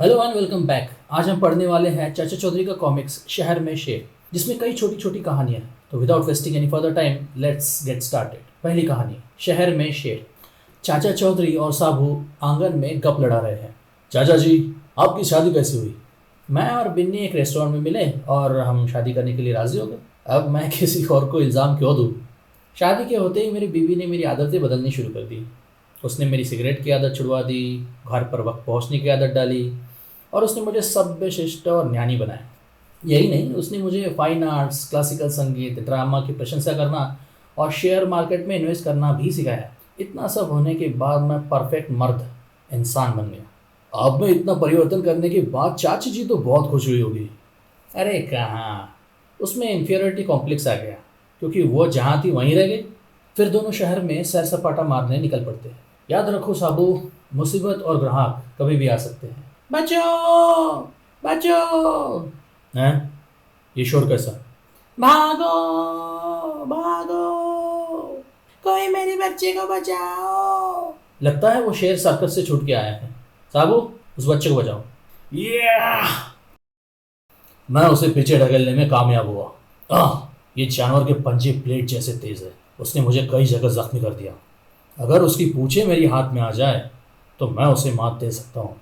Hello and welcome back. आज हम पढ़ने वाले हैं चाचा चौधरी का कॉमिक्स शहर में शेर, जिसमें कई छोटी छोटी कहानियां हैं। तो without wasting any further time let's get started. पहली कहानी, शहर में शेर। चाचा चौधरी और साबू आंगन में गप लड़ा रहे हैं। चाचा जी, आपकी शादी कैसे हुई? मैं और बिन्नी एक रेस्टोरेंट में मिले और हम शादी करने के लिए राजी हो गए। अब मैं किसी और को इल्ज़ाम क्यों दूँ? शादी के होते ही मेरी बीवी ने मेरी आदतें बदलनी शुरू कर दी। उसने मेरी सिगरेट की आदत छुड़वा दी, घर पर वक्त पहुंचने की आदत डाली और उसने मुझे सभ्य शिष्ट और ज्ञानी बनाया। यही नहीं, उसने मुझे फाइन आर्ट्स, क्लासिकल संगीत, ड्रामा की प्रशंसा करना और शेयर मार्केट में इन्वेस्ट करना भी सिखाया। इतना सब होने के बाद मैं परफेक्ट मर्द इंसान बन गया। आप में इतना परिवर्तन करने के बाद चाची जी तो बहुत खुश हुई होगी। अरे कहाँ, उसमें इन्फीरियरिटी कॉम्प्लेक्स आ गया, क्योंकि वो जहाँ थी वहीं रह गई। फिर दोनों शहर में सैर सपाटा मारने निकल पड़ते हैं। याद रखो साबू, मुसीबत और ग्राहक कभी भी आ सकते हैं। बचो बचो। हैं? ये शोर कैसा? भागो भागो, कोई मेरे बच्चे को बचाओ। लगता है वो शेर सर्कस से छूट के आया है। साबू, उस बच्चे को बचाओ। मैं उसे पीछे ढकेलने में कामयाब हुआ। ये जानवर के पंजे प्लेट जैसे तेज है। उसने मुझे कई जगह जख्मी कर दिया। अगर उसकी पूंछें मेरी हाथ में आ जाए तो मैं उसे मात दे सकता हूँ।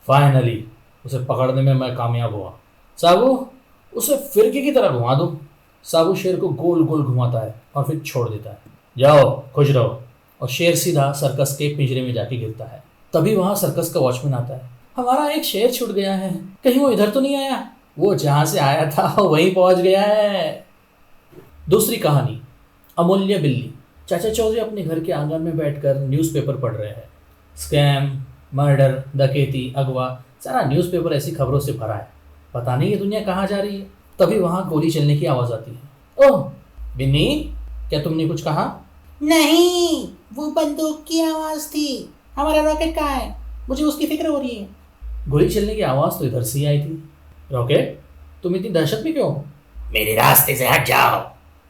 फाइनली उसे पकड़ने में मैं कामयाब हुआ। साबू, उसे फिरकी की तरह घुमा दो। साबू शेर को गोल गोल घुमाता है और फिर छोड़ देता है। जाओ, खुश रहो। और शेर सीधा सर्कस के पिंजरे में जाके गिरता है। तभी वहां सर्कस का वॉचमैन आता है। हमारा एक शेर छूट गया है, कहीं वो इधर तो नहीं आया? वो जहां से आया था वहीं पहुंच गया है। दूसरी कहानी, अमूल्य बिल्ली। चाचा चौधरी अपने घर के आंगन में बैठकर न्यूज़पेपर पढ़ रहे हैं। स्कैम, मर्डर, डकैती, अगवा, सारा न्यूज़पेपर ऐसी खबरों से भरा है। पता नहीं ये दुनिया कहाँ जा रही है। तभी वहां गोली चलने की आवाज़ आती है। ओह बिन्नी, क्या तुमने कुछ कहा? नहीं, वो बंदूक की आवाज थी। हमारा रॉकेट कहाँ है? मुझे उसकी फिक्र हो रही है। गोली चलने की आवाज़ तो इधर से ही आई थी। रॉकेट? तुम इतनी दहशत में क्यों हो? मेरे रास्ते से हट जाओ।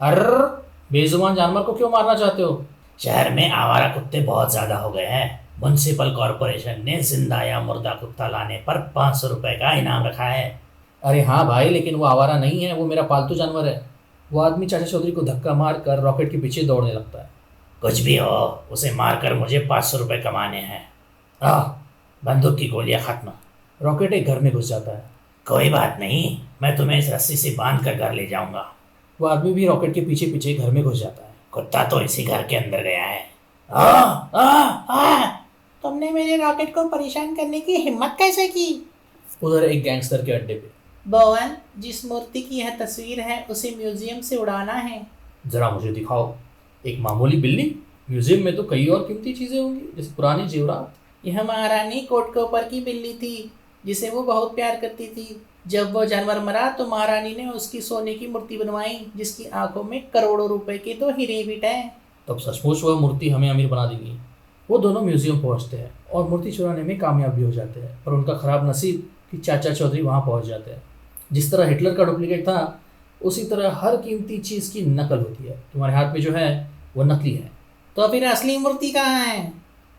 अर्र, बेजुबान जानवर को क्यों मारना चाहते हो? शहर में आवारा कुत्ते बहुत ज्यादा हो गए हैं। म्युनिसिपल कॉरपोरेशन ने जिंदा या मुर्दा कुत्ता लाने पर 500 रुपए का इनाम रखा है। अरे हाँ भाई, लेकिन वो आवारा नहीं है, वो मेरा पालतू जानवर है। वो आदमी चाचा चौधरी को धक्का मार कर रॉकेट के पीछे दौड़ने लगता है। कुछ भी हो, उसे मारकर मुझे 500 रुपए कमाने हैं। आह, बंदूक की गोलियां खत्म। रॉकेट एक घर में घुस जाता है। कोई बात नहीं, मैं तुम्हें इस रस्सी से बांध कर घर ले जाऊंगा। वो आदमी भी रॉकेट के पीछे पीछे घर में घुस जाता है। कुत्ता तो इसी घर के अंदर गया है। आ, आ, आ, तुमने मेरे रॉकेट को परेशान करने की हिम्मत कैसे की? उधर एक गैंगस्टर के अड्डे पे। भवन, जिस मूर्ति की यह तस्वीर है उसे म्यूजियम से उड़ाना है। जरा मुझे दिखाओ। एक मामूली बिल्ली? म्यूजियम में तो कई और कीमती चीजें होंगी, जैसे पुराने जेवरात। यह महारानी कोटकोपर की बिल्ली थी, जिसे वो बहुत प्यार करती थी। जब वो जानवर मरा तो महारानी ने उसकी सोने की मूर्ति बनवाई, जिसकी आंखों में करोड़ों रुपए के तो हीरे भी हैं। तब सचमुच वह मूर्ति हमें अमीर बना देगी। वो दोनों म्यूजियम पहुंचते हैं और मूर्ति चुराने में कामयाब भी हो जाते हैं, पर उनका खराब नसीब कि चाचा चौधरी वहां पहुंच जाते हैं। जिस तरह हिटलर का डुप्लीकेट था, उसी तरह हर कीमती चीज़ की नकल होती है। तुम्हारे हाथ में जो है वो नकली है। तो फिर असली मूर्ति कहाँ है?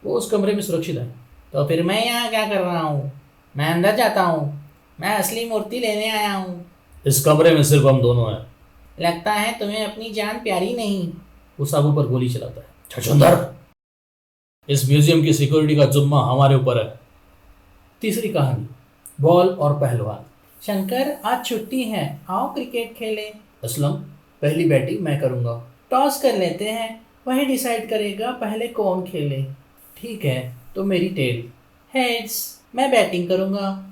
वो उस कमरे में सुरक्षित है। तो फिर मैं यहाँ क्या कर रहा हूँ? मैं अंदर जाता हूँ। मैं असली मूर्ति लेने आया हूँ। इस कमरे में सिर्फ हम दोनों हैं। लगता है तुम्हें अपनी जान प्यारी नहीं। वो साबू पर गोली चलाता है। छछूंदर, इस म्यूजियम की सिक्योरिटी का जुम्मा हमारे ऊपर है। तीसरी कहानी, बॉल और पहलवान। शंकर, आज छुट्टी है, आओ क्रिकेट खेलें। असलम, पहली बैटिंग मैं करूँगा। टॉस कर लेते हैं, वही डिसाइड करेगा पहले कौन खेले। ठीक है, तो मेरी टेल। हेड्स, मैं बैटिंग करूँगा।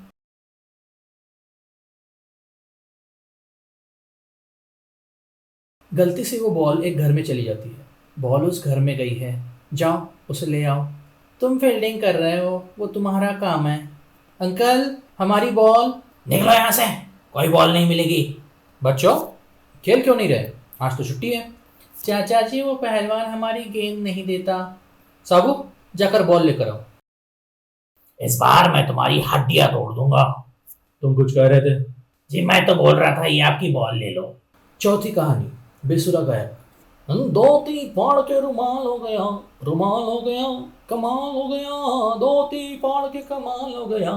गलती से वो बॉल एक घर में चली जाती है। बॉल उस घर में गई है, जाओ उसे ले आओ। तुम फील्डिंग कर रहे हो, वो तुम्हारा काम है। अंकल, हमारी बॉल। निकलो यहाँ से, कोई बॉल नहीं मिलेगी। बच्चों, खेल क्यों नहीं रहे? आज तो छुट्टी है। चाचा जी, वो पहलवान हमारी गेंद नहीं देता। साबू, जाकर बॉल लेकर आओ। इस बार मैं तुम्हारी हड्डियां तोड़ दूंगा। तुम कुछ कह रहे थे? जी, मैं तो बोल रहा था ये आपकी बॉल ले लो। चौथी कहानी, बेसुरा गायक। दो तीन फाड़ के रुमाल हो गया, रुमाल हो गया, कमाल हो गया, दो तीन फाड़ के कमाल हो गया,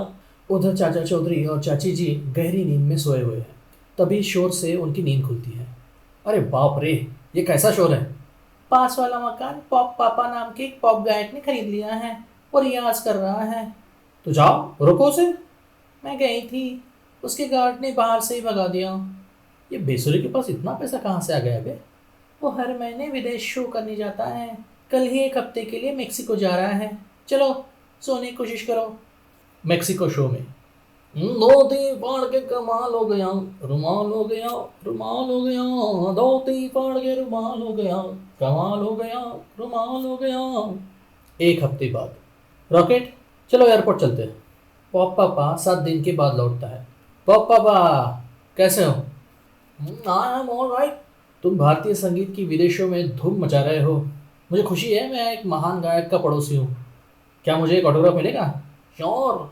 उधर चाचा चौधरी और चाची जी गहरी नींद में सोए हुए हैं। तभी शोर से उनकी नींद खुलती है। अरे बाप रे, ये कैसा शोर है? पास वाला मकान पॉप पापा नाम के एक पॉप गायक ने खरीद लिया है और रियाज कर रहा है। तो जाओ रोको उसे। मैं गई थी, उसके गार्ड ने बाहर से ही भगा दिया। ये बेसुरे के पास इतना पैसा कहाँ से आ गया बे? वो हर महीने विदेश शो करने जाता है। कल ही एक हफ्ते के लिए मेक्सिको जा रहा है। चलो सोने की कोशिश करो। मेक्सिको शो में धोती फाड़ के कमाल हो गया, रुमाल हो गया, रुमाल हो गया, धोती फाड़ के रुमाल हो गया, कमाल हो गया, रुमाल हो गया। एक हफ्ते बाद रॉकेट, चलो एयरपोर्ट चलते हैं। पॉप पापा 7 दिन के बाद लौटता है। पॉप पापा कैसे हो? I am all right. तुम भारतीय संगीत की विदेशों में धूम मचा रहे हो। मुझे खुशी है, मैं एक महान गायक का पड़ोसी हूँ। क्या मुझे एक ऑटोग्राफ मिलेगा? श्योर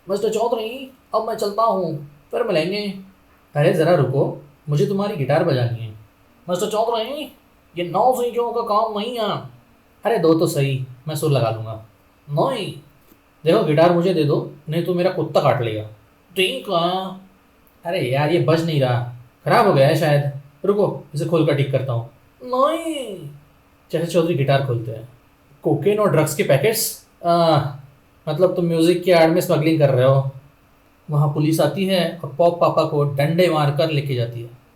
मिस्टर चौधरी, अब मैं चलता हूँ, फिर मिलेंगे। अरे ज़रा रुको, मुझे तुम्हारी गिटार बजानी है। मिस्टर चौधरी, ये 9 सीखों का काम नहीं है। अरे दो तो सही, मैं सुर लगा लूँगा। नहीं, देखो गिटार मुझे दे दो, नहीं तो मेरा कुत्ता काट लेगा। ठीक है। अरे यार ये बज नहीं रहा, ख़राब हो गया है शायद। रुको इसे खोल कर ठीक करता हूँ। नहीं। चाचा चौधरी गिटार खोलते हैं। कोकेन और ड्रग्स के पैकेट्स? मतलब तुम म्यूज़िक की आड़ में स्मगलिंग कर रहे हो। वहाँ पुलिस आती है और पॉप पापा को डंडे मार कर लेके जाती है।